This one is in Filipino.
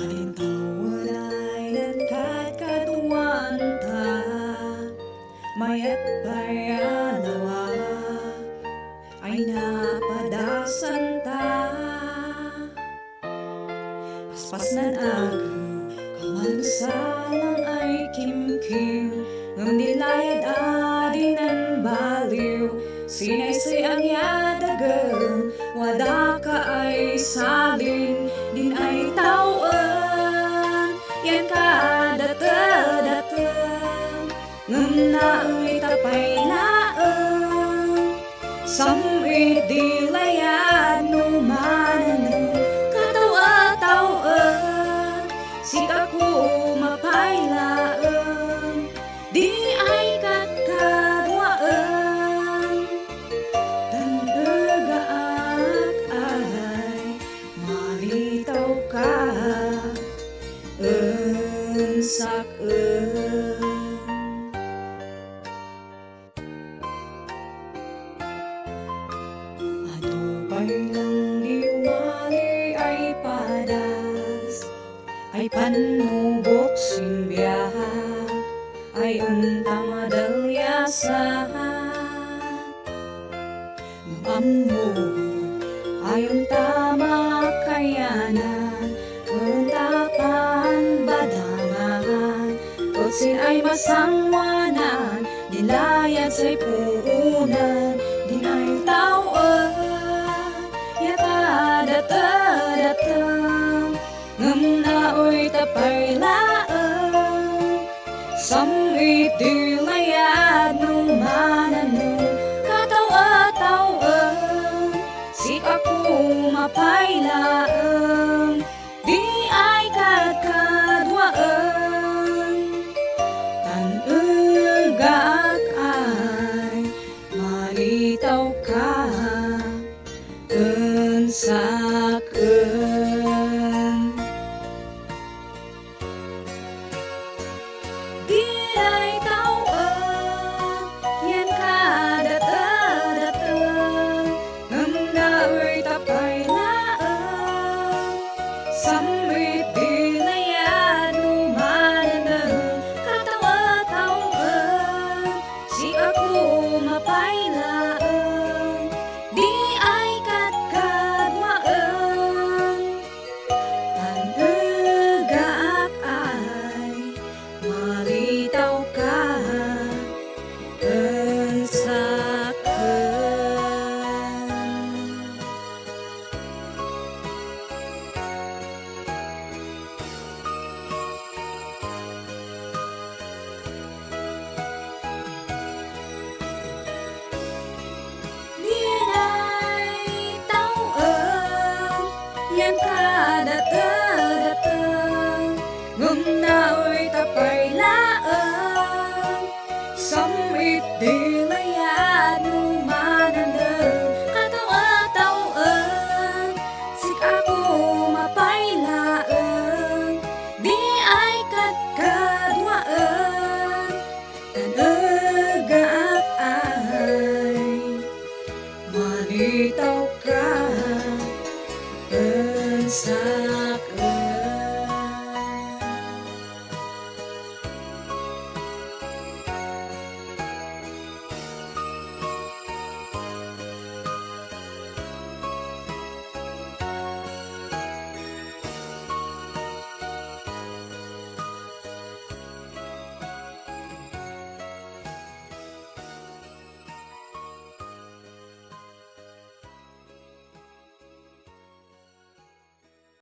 Walay nagkakatuwaan ta, mayat payalawa ay napadasan ta. Paspas nan agaw, kamansalang ay kimkim, ngam nilayad adinan baliw, sinaysay ang yadagal, wada ka ay salin, din ay tauan, yan kadata-data, ngam naay tapay laang, samrit di layad numanan, katawa-tauan, si ako mapaylaan, di ay kakadwaan, tanagaak ay malitaw ka, sak-en. Lang diwali ay padas, ay panubok simbiyak, ay untang madalyasan. Mambo ay untama kayanan, untapan badangan, kutsin ay masangwanan, dilayad sa'y puunan, din ay tauan, data-data, ngam naoy tapay laang, samrit di layad numanan, katawa-tauan, si ako mapaylaan, di ay kakadwaan, tanagaak ay malitaw ka, sak-en. Di ay tauan, yan kadata-data, ngam naoy tapay laang,